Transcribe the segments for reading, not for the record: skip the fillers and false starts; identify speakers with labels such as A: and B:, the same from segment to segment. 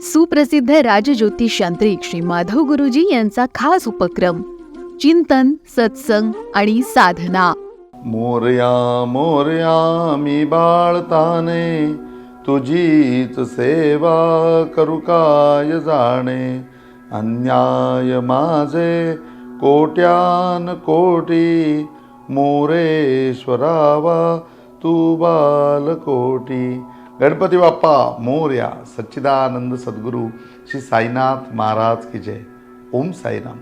A: सुप्रसिद्ध राजज्योतिषांत्रिक श्री माधव गुरुजी यांचा खास उपक्रम चिंतन, सत्संग आणि साधना.
B: मोरया मोरया मी बाळताने, तुझीच सेवा करू काय जाणे. अन्याय माझे कोट्यान कोटी, मोरेश्वरावा तू बालकोटी. गणपती बाप्पा मोरया. सच्चिदानंद सद्गुरू श्री साईनाथ महाराज की जय. ओम साईराम.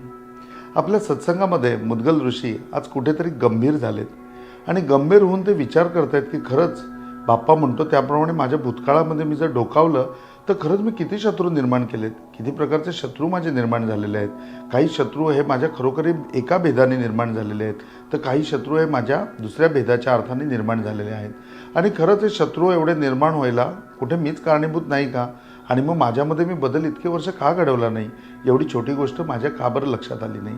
B: आपल्या सत्संगामध्ये मुद्गल ऋषी आज कुठेतरी गंभीर झालेत आणि गंभीर होऊन ते विचार करतायत की खरंच बाप्पा म्हणतो त्याप्रमाणे माझ्या भूतकाळामध्ये मी जर डोकावलं तर खरंच मी किती शत्रू निर्माण केलेत, किती प्रकारचे शत्रू माझे निर्माण झालेले आहेत. काही शत्रू हे माझ्या खरोखरी एका भेदाने निर्माण झालेले आहेत, तर काही शत्रू हे माझ्या दुसऱ्या भेदाच्या अर्थाने निर्माण झालेले आहेत. आणि खरंच हे शत्रू एवढे निर्माण व्हायला कुठे मीच कारणीभूत नाही का? आणि मग माझ्यामध्ये मी बदल इतके वर्ष का घडवला नाही? एवढी छोटी गोष्ट माझ्या का बरं लक्षात आली नाही?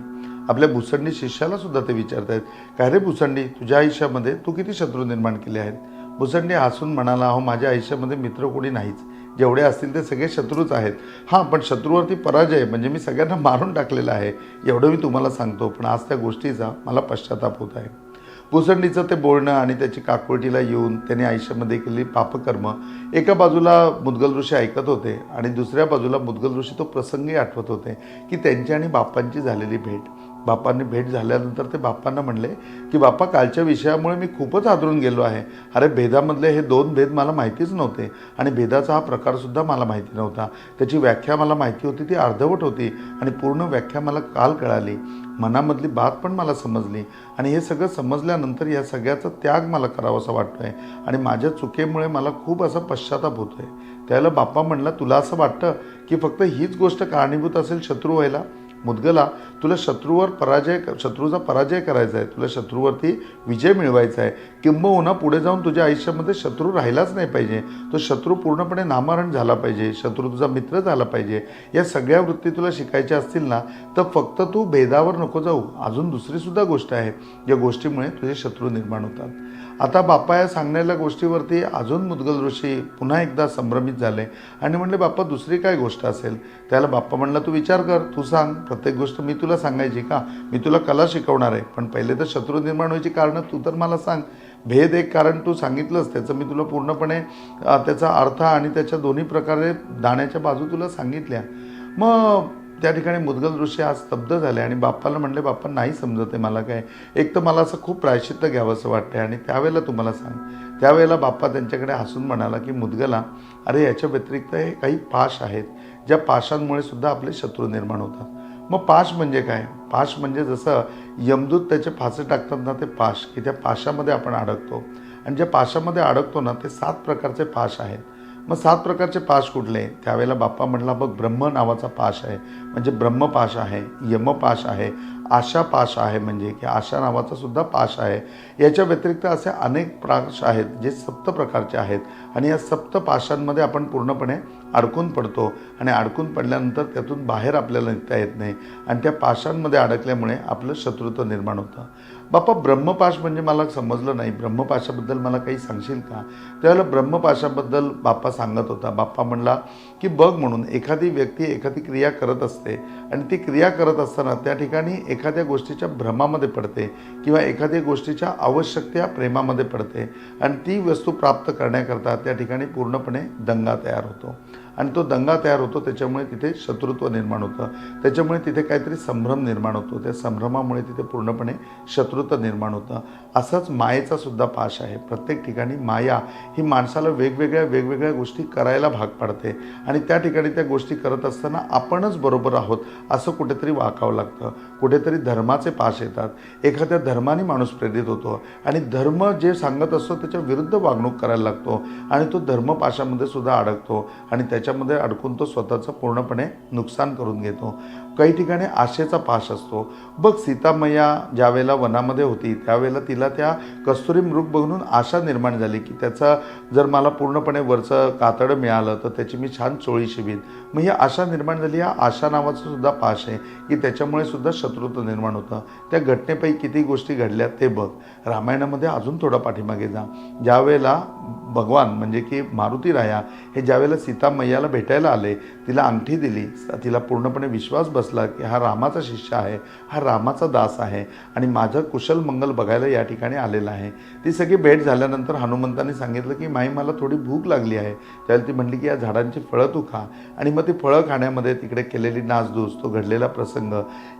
B: आपल्या भुसंडी शिष्याला सुद्धा ते विचारतायत, काय रे भुसंडी, तुझ्या आयुष्यामध्ये तू किती शत्रू निर्माण केले आहेत? भुसंडी हसून म्हणाला, अहो माझ्या आयुष्यामध्ये मित्र कोणी नाहीच, जेवढे असतील ते सगळे शत्रूच आहेत. हां, पण शत्रूवरती पराजय म्हणजे मी सगळ्यांना मारून टाकलेलं आहे एवढं मी तुम्हाला सांगतो. पण आज त्या गोष्टीचा मला पश्चाताप होत आहे. भुसंडीचं ते बोलणं आणि त्याची काकुळटीला येऊन त्याने आयुष्यामध्ये केलेली पापकर्म एका बाजूला मुद्गल ऋषी ऐकत होते आणि दुसऱ्या बाजूला मुद्गल ऋषी तो प्रसंगही आठवत होते की त्यांची आणि बाप्पांची झालेली भेट. बाप्पांनी भेट झाल्यानंतर ते बाप्पांना म्हणले की बाप्पा, कालच्या विषयामुळे मी खूपच हादरून गेलो आहे. अरे भेदामधले हे दोन भेद मला माहितीच नव्हते आणि भेदाचा हा प्रकारसुद्धा मला माहिती नव्हता. त्याची व्याख्या मला माहिती होती, ती अर्धवट होती आणि पूर्ण व्याख्या मला काल कळाली. मनामधली बात पण मला समजली आणि हे सगळं समजल्यानंतर या सगळ्याचा त्याग मला करावासा वाटतो आहे आणि माझ्या चुकीमुळे मला खूप असा पश्चाताप होतो आहे. त्याला बाप्पा म्हणला, तुला असं वाटतं की फक्त हीच गोष्ट कारणीभूत असेल शत्रू व्हायला? मुद्गला, तुला शत्रूचा पराजय करायचा आहे, तुला शत्रूवरती विजय मिळवायचा आहे. किंबहुना पुढे जाऊन तुझ्या आयुष्यामध्ये शत्रू राहिलाच नाही पाहिजे, तो शत्रू पूर्णपणे नामरण झाला पाहिजे, शत्रू तुझा मित्र झाला पाहिजे. या सगळ्या वृत्ती तुला शिकायच्या असतील ना, तर फक्त तू भेदावर नको जाऊ. अजून दुसरीसुद्धा गोष्ट आहे, या गोष्टीमुळे तुझे शत्रू निर्माण होतात. आता बाप्पा या सांगण्याच्या गोष्टीवरती अजून मुद्गल ऋषी पुन्हा एकदा संभ्रमित झाले आणि म्हणले, बाप्पा दुसरी काय गोष्ट असेल? त्याला बाप्पा म्हणला, तू विचार कर, तू सांग. प्रत्येक गोष्ट मी तुला सांगायची का? मी तुला कला शिकवणार आहे, पण पहिले तर शत्रू निर्माण व्हायची कारणं तू तर मला सांग. भेद एक कारण तू सांगितलंस, त्याचं मी तुला पूर्णपणे त्याचा अर्थ आणि त्याच्या दोन्ही प्रकारे दाण्याच्या बाजू तुला सांगितल्या. मग त्या ठिकाणी मुद्गल ऋषी आज स्तब्ध झाले आणि बाप्पाला म्हणले, बाप्पा नाही समजत आहे मला काय. एक तर मला असं खूप प्रायश्चित्त घ्यावं असं वाटतं आणि त्यावेळेला तुम्हाला सांग. त्यावेळेला बाप्पा त्यांच्याकडे हसून म्हणाला की मुद्गला, अरे याच्या व्यतिरिक्त हे काही पाश आहेत, ज्या पाशांमुळे सुद्धा आपले शत्रू निर्माण होतात. मग पाश म्हणजे काय? पाश म्हणजे जसं यमदूत त्याचे फासे टाकतात ना, ते पाश, की त्या पाशामध्ये आपण अडकतो आणि ज्या पाशामध्ये अडकतो ना, ते 7 प्रकारचे पाश आहेत. मग 7 प्रकारचे पाश कुठले? त्यावेळेला बाप्पा म्हणला, बघ ब्रह्म नावाचा पाश आहे, म्हणजे ब्रह्मपाश आहे, यमपाश आहे, आशा पाश आहे, म्हणजे की आशा नावाचा सुद्धा पाश आहे. याच्या व्यतिरिक्त असे अनेक पाश आहेत जे 7 प्रकारचे आहेत आणि या 7 पाशांमध्ये आपण पूर्णपणे अडकून पडतो आणि अडकून पडल्यानंतर त्यातून बाहेर आपल्याला निघता येत नाही आणि त्या पाशांमध्ये अडकल्यामुळे आपलं शत्रुत्व निर्माण होतं. बाप्पा ब्रह्मपाश म्हणजे मला समजलं नाही, ब्रह्मपाशाबद्दल मला काही सांगशील का? त्यावेळेला ब्रह्मपाशाबद्दल बाप्पा सांगत होता. बाप्पा म्हणला की बघ, म्हणून एखादी व्यक्ती एखादी क्रिया करत असते आणि ती क्रिया करत असताना त्या ठिकाणी एखाद्या गोष्टीच्या भ्रमामध्ये पडते किंवा एखाद्या गोष्टीच्या आवश्यकता प्रेमामध्ये पडते आणि ती वस्तू प्राप्त करण्याकरता त्या ठिकाणी पूर्णपणे दंगा तयार होतो आणि तो दंगा तयार होतो. त्याच्यामुळे तिथे शत्रुत्व निर्माण होतं, त्याच्यामुळे तिथे काहीतरी संभ्रम निर्माण होतो, त्या संभ्रमामुळे तिथे पूर्णपणे शत्रुत्व निर्माण होतं. असंच मायेचा सुद्धा पाश आहे. प्रत्येक ठिकाणी माया ही माणसाला वेगवेगळ्या गोष्टी करायला भाग पाडते आणि त्या ठिकाणी त्या गोष्टी करत असताना आपणच बरोबर आहोत असं कुठेतरी वाकावं लागतं. कुठेतरी धर्माचे पाश येतात, एखाद्या धर्माने माणूस प्रेरित होतो आणि धर्म जे सांगत असतो त्याच्या विरुद्ध वागणूक करायला लागतो आणि तो धर्मपाशामध्ये सुद्धा अडकतो आणि त्याच्यामध्ये अडकून तो स्वतःचं पूर्णपणे नुकसान करून घेतो. काही ठिकाणी आशेचा पाश असतो. बघ, सीतामैया ज्यावेळेला वनामध्ये होती त्यावेळेला तिला त्या कस्तुरी मृग बघून आशा निर्माण झाली की त्याचा जर मला पूर्णपणे वरचं कातडं मिळालं तर त्याची मी छान चोळी शिवीन. मग ही आशा निर्माण झाली. या आशा नावाचं सुद्धा पाश आहे की त्याच्यामुळे सुद्धा शत्रुत्व निर्माण होतं. त्या घटनेपैकी किती गोष्टी घडल्या ते बघ. रामायणामध्ये अजून थोडा पाठीमागे जा. ज्यावेळेला भगवान म्हणजे की मारुती राया हे ज्यावेळेला सीतामैयाला भेटायला आले, तिला अंगठी दिली, तिला पूर्णपणे विश्वास बसला की हा रामाचा शिष्य आहे, हा रामाचा दास आहे आणि माझं कुशल मंगल बघायला या ठिकाणी आलेला आहे. ती सगळी भेट झाल्यानंतर हनुमंतांनी सांगितलं की माई मला थोडी भूक लागली आहे. त्यावेळेला ती म्हणली की या झाडांची फळं तू खा. आणि मग ती फळं खाण्यामध्ये तिकडे केलेली नासधूस, तो घडलेला प्रसंग,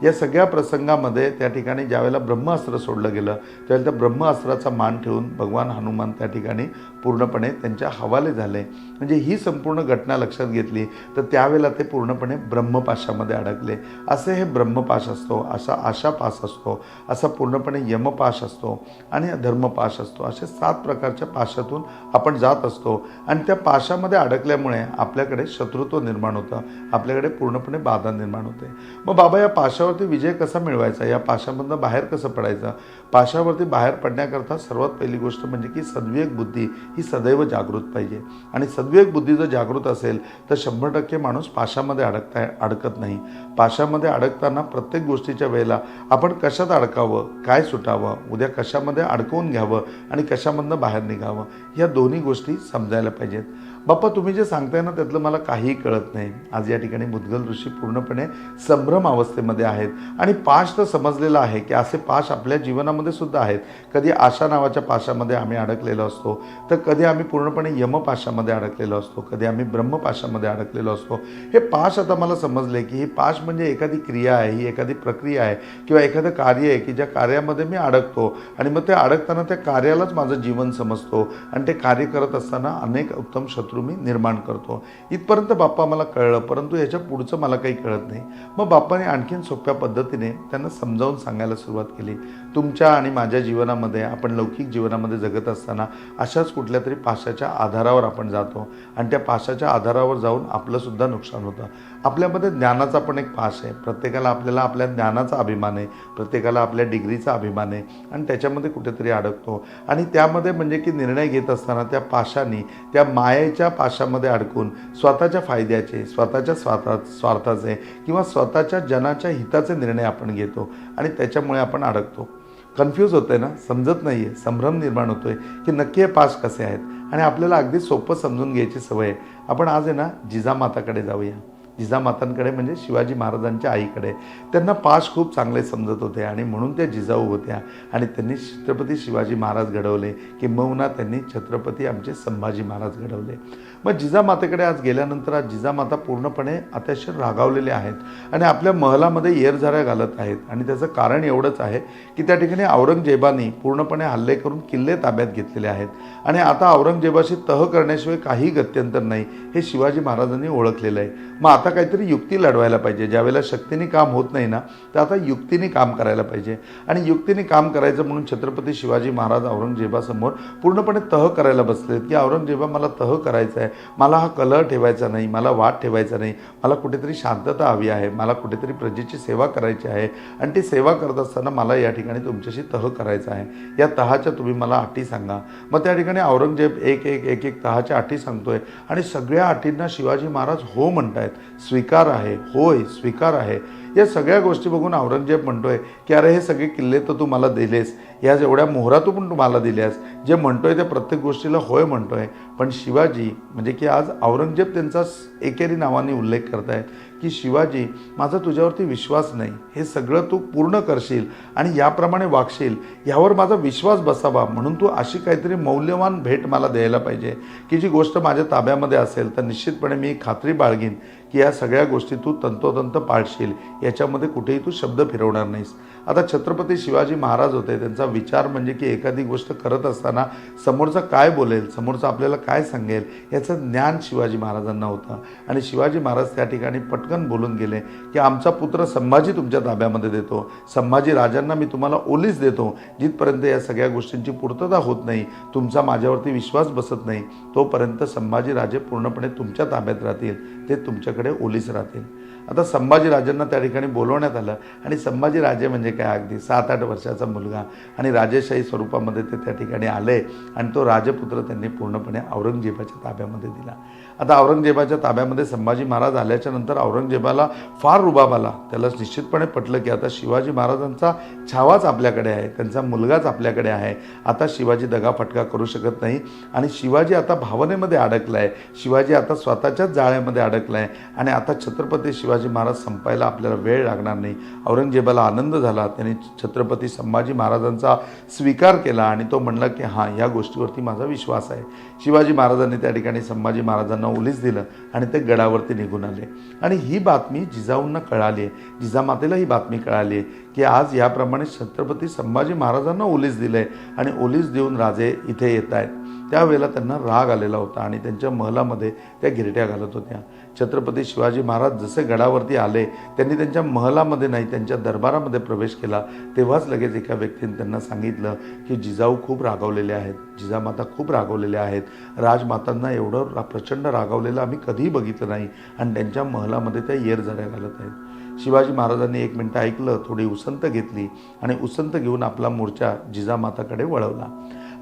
B: या सगळ्या प्रसंगामध्ये त्या ठिकाणी ज्यावेळेला ब्रह्मास्त्र सोडलं गेलं त्यावेळेला त्या ब्रह्मास्त्राचा मान ठेवून भगवान हनुमान त्या ठिकाणी पूर्णपणे त्यांच्या हवाले झाले. म्हणजे ही संपूर्ण घटना लक्षात घेतली तर त्यावेळेला ते पूर्णपणे ब्रह्मपाशामध्ये अडकले. असे हे ब्रह्मपाश असतो, असा आशापाश असतो, असा पूर्णपणे यमपाश असतो आणि धर्मपाश असतो. असे 7 प्रकारच्या पाशातून आपण जात असतो आणि त्या पाशामध्ये अडकल्यामुळे आपल्याकडे शत्रुत्व निर्माण होतं, आपल्याकडे पूर्णपणे बाधा निर्माण होते. मग बाबा, या पाशावरती विजय कसा मिळवायचा, या पाशामधनं बाहेर कसं पडायचं? पाशावरती बाहेर पडण्याकरता सर्वात पहिली गोष्ट म्हणजे की सद्विवेक बुद्धी ही सदैव जागृत पाहिजे. आणि सद्विवेक बुद्धी जर जागृत असेल तर 100% माणूस पाशामध्ये अडकत नाही. पाशामध्ये अडकताना प्रत्येक गोष्टीच्या वेळेला आपण कशात अडकावं, काय सुटावं, उद्या कशामध्ये अडकवून घ्यावं आणि कशामधनं बाहेर निघावं, या दोन्ही गोष्टी समजायला पाहिजेत. बाप्पा, तुम्ही जे सांगताय ना त्यातलं मला काहीही कळत नाही. आज या ठिकाणी मुद्गल ऋषी पूर्णपणे संभ्रम अवस्थेमध्ये आहेत आणि पाश तर समजलेला आहे की असे पाश आपल्या जीवनामध्ये सुद्धा आहेत. कधी आशा नावाच्या पाशामध्ये आम्ही अडकलेलो असतो, तर कधी आम्ही पूर्णपणे यमपाशामध्ये अडकलेलो असतो, कधी आम्ही ब्रह्मपाशामध्ये अडकलेलो असतो. हे पाश आता मला समजले की ही पाश म्हणजे एखादी क्रिया आहे, ही एखादी प्रक्रिया आहे किंवा एखादं कार्य आहे की ज्या कार्यामध्ये मी अडकतो आणि मग ते अडकताना त्या कार्यालाच माझं जीवन समजतो आणि ते कार्य करत असताना अनेक उत्तम शत्रू मी निर्माण करतो. इथपर्यंत बाप्पा मला कळलं, परंतु याच्या पुढचं मला काही कळत नाही. मग बाप्पाने आणखीन सोप्या पद्धतीने त्यांना समजावून सांगायला सुरुवात केली. तुमच्या आणि माझ्या जीवनामध्ये, आपण लौकिक जीवनामध्ये जगत असताना अशाच कुठल्या तरी पाशाच्या आधारावर आपण जातो आणि त्या पाशाच्या आधारावर जाऊन आपलंसुद्धा नुकसान होतं. आपल्यामध्ये ज्ञानाचा पण एक पाश आहे. प्रत्येकाला आपल्या ज्ञानाचा अभिमान आहे, प्रत्येकाला आपल्या डिग्रीचा अभिमान आहे आणि त्याच्यामध्ये कुठेतरी अडकतो आणि त्यामध्ये म्हणजे की निर्णय घेत असताना त्या पाशाने, त्या मायेच्या पाशामध्ये अडकून स्वतःच्या फायद्याचे, स्वतःच्या स्वार्थाचे किंवा स्वतःच्या जनाच्या हिताचे निर्णय आपण घेतो आणि त्याच्यामुळे आपण अडकतो. कन्फ्यूज होतंय ना, समजत नाही आहे, संभ्रम निर्माण होतोय की नक्की हे पाश कसे आहेत आणि आपल्याला अगदी सोपं समजून घ्यायची सवय आहे. आपण आज आहे ना जिजामाताकडे जाऊया. जिजामातांकडे म्हणजे शिवाजी महाराजांच्या आईकडे. त्यांना पाश खूप चांगले समजत होते आणि म्हणून त्या जिजाऊ होत्या आणि त्यांनी छत्रपती शिवाजी महाराज घडवले, किंबहुना त्यांनी छत्रपती आमचे संभाजी महाराज घडवले. मग जिजामातेकडे आज गेल्यानंतर आज जिजामाता पूर्णपणे अतिशय रागावलेले आहेत आणि आपल्या महलामध्ये येरझाऱ्या घालत आहेत आणि त्याचं कारण एवढंच आहे की त्या ठिकाणी औरंगजेबाने पूर्णपणे हल्ले करून किल्ले ताब्यात घेतलेले आहेत आणि आता औरंगजेबाशी तह करण्याशिवाय काही गत्यंतर नाही हे शिवाजी महाराजांनी ओळखलेलं आहे. मग आता काहीतरी युक्ती लढवायला पाहिजे. ज्यावेळेला शक्तीने काम होत नाही ना, तर आता युक्तीने काम करायला पाहिजे आणि युक्तीने काम करायचं म्हणून छत्रपती शिवाजी महाराज औरंगजेबासमोर पूर्णपणे तह करायला बसलेत की औरंगजेबा, मला तह करायचा आहे, मला हा कलह ठेवायचा नाही, मला वाद ठेवायचा नाही, मला कुठेतरी शांतता हवी आहे, मला कुठेतरी प्रजेची सेवा करायची आहे आणि ती सेवा करत असताना मला या ठिकाणी तुमच्याशी तह करायचा आहे. या तहाच्या तुम्ही मला अटी सांगा. मग त्या ठिकाणी औरंगजेब एक तहाच्या अटी सांगतोय आणि सगळ्या अटींना शिवाजी महाराज हो म्हणतायत. स्वीकार आहे, होय स्वीकार आहे. या सगळ्या गोष्टी बघून औरंगजेब म्हणतोय की अरे हे सगळे किल्ले तर तू मला दिलेस, या एवढ्या मोहरातू पण तू मला दिल्यास, जे म्हणतोय त्या प्रत्येक गोष्टीला होय म्हणतोय. पण शिवाजी म्हणजे की आज औरंगजेब त्यांचा एकेरी नावाने उल्लेख करतायत की शिवाजी, माझा तुझ्यावरती विश्वास नाही, हे सगळं तू पूर्ण करशील आणि याप्रमाणे वागशील यावर माझा विश्वास बसावा, म्हणून तू अशी काहीतरी मौल्यवान भेट मला द्यायला पाहिजे की जी गोष्ट माझ्या ताब्यामध्ये असेल तर निश्चितपणे मी खात्री बाळगीन की या सगळ्या गोष्टी तू तंतोतंत पाळशील, याच्यामध्ये कुठेही तू शब्द फिरवणार नाहीस. आता छत्रपती शिवाजी महाराज होते, त्यांचा विचार म्हणजे की एखादी गोष्ट करत असताना समोरचा काय बोलेल, समोरचा आपल्याला काय सांगेल याचं ज्ञान शिवाजी महाराजांना होतं. आणि शिवाजी महाराज त्या ठिकाणी पटकन बोलून गेले की आमचा पुत्र संभाजी तुमच्या ताब्यामध्ये देतो, संभाजी राजांना मी तुम्हाला ओलीस देतो. जिथपर्यंत या सगळ्या गोष्टींची पूर्तता होत नाही, तुमचा माझ्यावरती विश्वास बसत नाही, तोपर्यंत संभाजी राजे पूर्णपणे तुमच्या ताब्यात राहतील, ते तुमच्याकडे ओलीस राहतील. आता संभाजीराजांना त्या ठिकाणी बोलवण्यात आलं आणि संभाजीराजे म्हणजे काय, अगदी 7-8 वर्षाचा मुलगा आणि राजेशाही स्वरूपामध्ये ते त्या ठिकाणी आले आणि तो राजपुत्र त्यांनी पूर्णपणे औरंगजेबाच्या ताब्यामध्ये दिला. आता औरंगजेबाच्या ताब्यामध्ये संभाजी महाराज आल्याच्या नंतर औरंगजेबाला फार रुबाब आला. त्याला निश्चितपणे पटलं की आता शिवाजी महाराजांचा छावाच आपल्याकडे आहे, त्यांचा मुलगाच आपल्याकडे आहे, आता शिवाजी दगाफटका करू शकत नाही आणि शिवाजी आता भावनेमध्ये अडकला आहे, शिवाजी आता स्वतःच्याच जाळ्यामध्ये अडकला आहे आणि आता छत्रपती शिवाजी महाराज संपायला आपल्याला वेळ लागणार नाही. औरंगजेबाला आनंद झाला, त्यांनी छत्रपती संभाजी महाराजांचा स्वीकार केला आणि तो म्हणला की हां, या गोष्टीवरती माझा विश्वास आहे. शिवाजी महाराजांनी त्या ठिकाणी संभाजी महाराजांना ओलीस दिलं आणि ते गडावरती निघून आले. आणि ही बातमी जिजाऊंना कळाली आहे, जिजामातेला ही बातमी कळाली आहे की आज याप्रमाणे छत्रपती संभाजी महाराजांना ओलीस दिलं आहे आणि ओलीस देऊन राजे इथे येत आहेत. त्यावेळेला त्यांना राग आलेला होता आणि त्यांच्या महलामध्ये त्या गिरट्या घालत होत्या. छत्रपती शिवाजी महाराज जसे गडावरती आले, त्यांनी त्यांच्या महलामध्ये नाही, त्यांच्या दरबारामध्ये प्रवेश केला. तेव्हाच लगेच एका व्यक्तीने त्यांना सांगितलं की जिजाऊ खूप रागावलेले आहेत, जिजामाता खूप रागावलेल्या आहेत, राजमातांना एवढं प्रचंड रागावलेलं आम्ही कधीही बघितलं नाही आणि त्यांच्या महलामध्ये त्या येरझाऱ्या घालत आहेत. शिवाजी महाराजांनी 1 मिनिट ऐकलं, थोडी उसंत घेतली आणि उसंत घेऊन आपला मोर्चा जिजामाताकडे वळवला.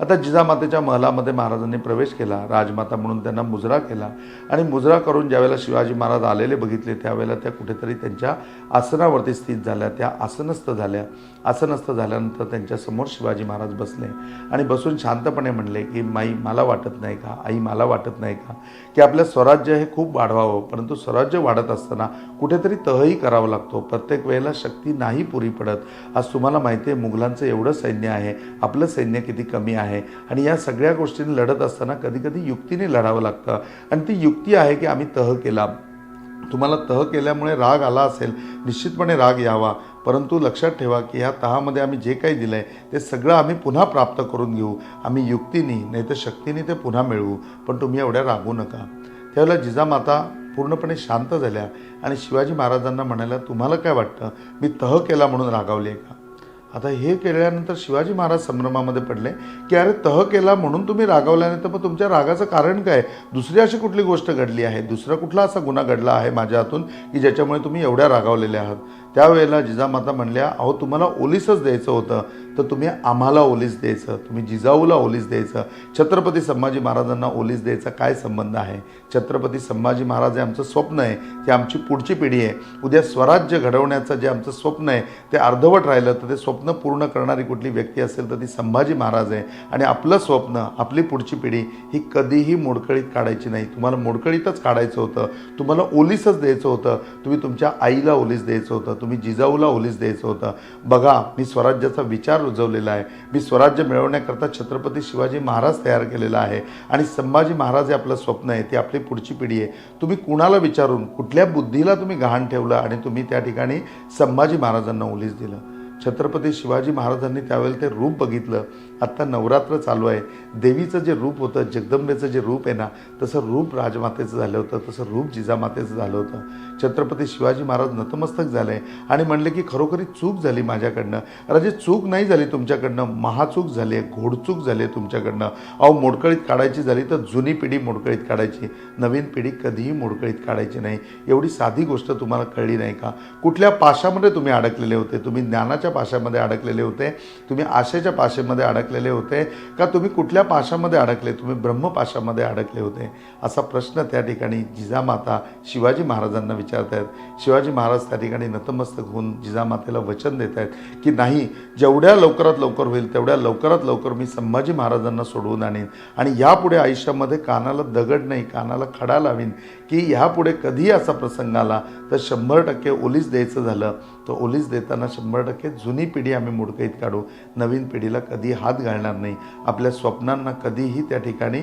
B: आता जिजामातेच्या महलामध्ये महाराजांनी प्रवेश केला, राजमाता म्हणून त्यांना मुजरा केला आणि मुजरा करून ज्यावेळेला शिवाजी महाराज आलेले बघितले त्यावेळेला त्या कुठेतरी त्यांच्या आसनावरती स्थित झाल्या, त्या आसनस्थ झाल्या. आसनस्थ झाल्यानंतर त्यांच्यासमोर शिवाजी महाराज बसले आणि बसून शांतपणे म्हणले की माई, मला वाटत नाही का, आई मला वाटत नाही का की आपलं स्वराज्य हे खूप वाढवावं, परंतु स्वराज्य वाढत असताना कुठेतरी तहही करावा लागतो, प्रत्येक वेळेला शक्ती नाही पुरी पडत. आज तुम्हाला माहिती आहे मुघलांचं एवढं सैन्य आहे, आपलं सैन्य किती कमी आहे आणि या सगळ्या गोष्टींनी लढत असताना कधी कधी युक्तीने लढावं लागतं आणि ती युक्ती आहे की आम्ही तह केला. तुम्हाला तह केल्यामुळे राग आला असेल, निश्चितपणे राग यावा, परंतु लक्षात ठेवा की ह्या तहामध्ये आम्ही जे काही दिलं आहे ते सगळं आम्ही पुन्हा प्राप्त करून घेऊ, आम्ही युक्तीने नाही तर शक्तीने ते पुन्हा मिळवू, पण तुम्ही एवढ्या रागू नका. त्यावेळेला जिजामाता पूर्णपणे शांत झाल्या आणि शिवाजी महाराजांना म्हणाल्या, तुम्हाला काय वाटतं मी तह केला म्हणून रागावली आहे का? आता हे केल्यानंतर शिवाजी महाराज संभ्रमामध्ये पडले की अरे, तह केला म्हणून तुम्ही रागावल्याने तर मग तुमच्या रागाचं कारण काय? दुसरी अशी कुठली गोष्ट घडली आहे, दुसरा कुठला असा गुन्हा घडला आहे माझ्या हातून की ज्याच्यामुळे तुम्ही एवढ्या रागावलेल्या आहात? त्यावेळेला जिजामाता म्हणल्या, अहो तुम्हाला ओलीसच द्यायचं होतं तर तुम्ही आम्हाला ओलीस द्यायचं, तुम्ही जिजाऊला ओलीस द्यायचं, छत्रपती संभाजी महाराजांना ओलीस द्यायचा काय संबंध आहे? छत्रपती संभाजी महाराज हे आमचं स्वप्न आहे, ती आमची पुढची पिढी आहे. उद्या स्वराज्य घडवण्याचं जे आमचं स्वप्न आहे ते अर्धवट राहिलं तर ते स्वप्न पूर्ण करणारी कुठली व्यक्ती असेल तर ती संभाजी महाराज आहे. आणि आपलं स्वप्न, आपली पुढची पिढी ही कधीही मोडकळीत काढायची नाही. तुम्हाला मोडकळीतच काढायचं होतं, तुम्हाला ओलीसच द्यायचं होतं, तुम्ही तुमच्या आईला ओलीस द्यायचं होतं, तुम्ही जिजाऊला ओलीस द्यायचं होतं. बघा, मी स्वराज्याचा विचार रुजवलेला आहे, मी स्वराज्य मिळवण्याकरता छत्रपती शिवाजी महाराज तयार केलेला आहे आणि संभाजी महाराज हे आपलं स्वप्न आहे, ती आपली पुढची पिढी आहे. तुम्ही कुणाला विचारून, कुठल्या बुद्धीला तुम्ही गहाण ठेवलं आणि तुम्ही त्या ठिकाणी संभाजी महाराजांना ओलीस दिलं? छत्रपती शिवाजी महाराजांनी त्यावेळेला ते रूप बघितलं. आत्ता नवरात्र चालू आहे, देवीचं जे रूप होतं, जगदंबेचं जे रूप आहे ना, तसं रूप राजमातेचं झालं होतं, तसं रूप जिजामातेचं झालं होतं. छत्रपती शिवाजी महाराज नतमस्तक झाले आणि म्हणले की खरोखरी चूक झाली माझ्याकडनं. राजे, चूक नाही झाली तुमच्याकडनं, महाचूक झाली आहे, घोडचूक झाली आहे तुमच्याकडनं. अहो, मोडकळीत काढायची झाली तर जुनी पिढी मोडकळीत काढायची, नवीन पिढी कधीही मोडकळीत काढायची नाही. एवढी साधी गोष्ट तुम्हाला कळली नाही का? कुठल्या पाशामध्ये तुम्ही अडकलेले होते? तुम्ही ज्ञानाच्या पाशामध्ये अडकलेले होते, तुम्ही आशेच्या पाशामध्ये अडकलेले होते का तुम्ही कुठल्या पाशामध्ये अडकले? तुम्ही ब्रह्मपाशामध्ये अडकले होते? असा प्रश्न त्या ठिकाणी जिजामाता शिवाजी महाराजांना विचारत आहेत. शिवाजी महाराज त्या ठिकाणी नतमस्तक होऊन जिजामातेला वचन देत आहेत की नाही, जेवढ्या लवकरात लवकर होईल तेवढ्या लवकरात लवकर मी संभाजी महाराजांना सोडवून आणीन आणि यापुढे आयुष्यामध्ये कानाला दगड नाही, कानाला खडा लावीन की ह्यापुढे कधीही असा प्रसंग आला तर 100% ओलीस द्यायचं झालं तर ओलीस देताना 100% जुनी पिढी आम्ही मोडकळीत काढू, नवीन पिढीला कधी हात घालणार नाही, आपल्या स्वप्नांना कधीही त्या ठिकाणी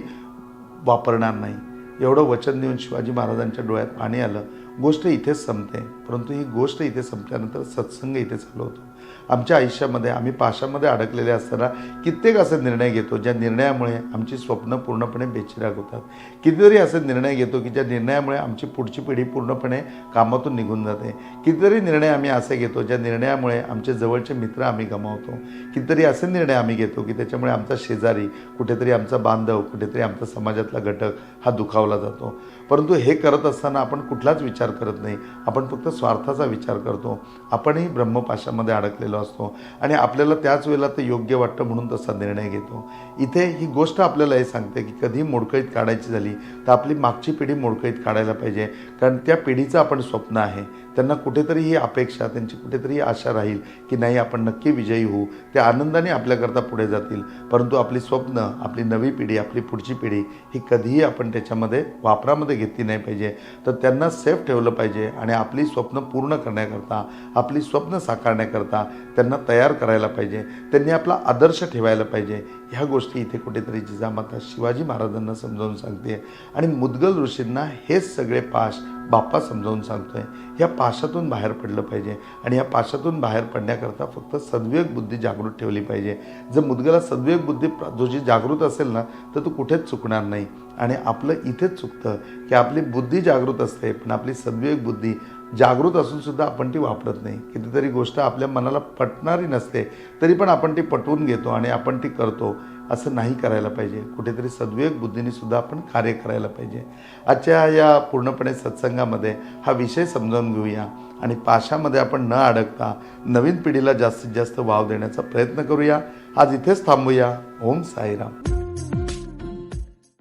B: वापरणार नाही. एवढं वचन देऊन शिवाजी महाराजांच्या डोळ्यात पाणी आलं. गोष्ट इथेच संपते, परंतु ही गोष्ट इथे संपल्यानंतर सत्संग इथे चालू होतो. आमच्या आयुष्यामध्ये आम्ही पाशामध्ये अडकलेले असताना कित्येक असे निर्णय घेतो ज्या निर्णयामुळे आमची स्वप्न पूर्णपणे बेचिराग होतात. कितीतरी असे निर्णय घेतो की ज्या निर्णयामुळे आमची पुढची पिढी पूर्णपणे कामातून निघून जाते. कितीतरी निर्णय आम्ही असे घेतो ज्या निर्णयामुळे आमचे जवळचे मित्र आम्ही गमावतो. कितीतरी असे निर्णय आम्ही घेतो की त्याच्यामुळे आमचा शेजारी, कुठेतरी आमचा बांधव, कुठेतरी आमचा समाजातला घटक हा दुखावला जातो. परंतु हे करत असताना आपण कुठलाच विचार करत नाही. आपण फक्त स्वार्थाचा विचार करतो. आपणही ब्रह्मपाशामध्ये अडकलेलो असतो आणि आपल्याला त्याच वेळेला ते योग्य वाटतं म्हणून तसा निर्णय घेतो. इथे ही गोष्ट आपल्याला हे सांगते की कधी मोडकळीत काढायची झाली तर आपली मागची पिढी मोडकळीत काढायला पाहिजे. कारण त्या पिढीचं आपण स्वप्न आहे. त्यांना कुठेतरी ही अपेक्षा, त्यांची कुठेतरी ही आशा राहील की नाही आपण नक्की विजयी होऊ. ते आनंदाने आपल्याकरता पुढे जातील. परंतु आपली स्वप्न, आपली नवी पिढी, आपली पुढची पिढी ही कधीही आपण त्याच्यामध्ये वापरामध्ये घेतली नाही पाहिजे. तर त्यांना सेफ ठेवलं पाहिजे आणि आपली स्वप्न पूर्ण करण्याकरता, आपली स्वप्न साकारण्याकरता त्यांना तयार करायला पाहिजे. त्यांनी आपला आदर्श ठेवायला पाहिजे. ह्या गोष्टी इथे कुठेतरी जिजामाता शिवाजी महाराजांना समजावून सांगते आणि मुद्गल ऋषींना हेच सगळे पाश बाप्पा समजावून सांगतोय. ह्या पाशातून बाहेर पडलं पाहिजे आणि ह्या पाशातून बाहेर पडण्याकरता फक्त सद्विवेक बुद्धी जागृत ठेवली पाहिजे. जर मुद्गला सद्विवेक बुद्धी जी जागृत असेल ना तर तो कुठेच चुकणार नाही. आणि आपलं इथेच चुकतं की आपली बुद्धी जागृत असते पण आपली सद्विवेक बुद्धी जागृत असून सुद्धा आपण ती वापरत नाही. कितीतरी गोष्ट आपल्या मनाला पटणारी नसते तरी पण आपण ती पटवून घेतो आणि आपण ती करतो. असं नाही करायला पाहिजे. कुठेतरी सद्विवेक बुद्धीने सुद्धा आपण कार्य करायला पाहिजे. आजच्या या पूर्णपणे सत्संगामध्ये हा विषय समजावून घेऊया आणि पाशामध्ये आपण न अडकता नवीन पिढीला जास्तीत जास्त वाव देण्याचा प्रयत्न करूया. आज इथेच थांबूया. ओम साईराम.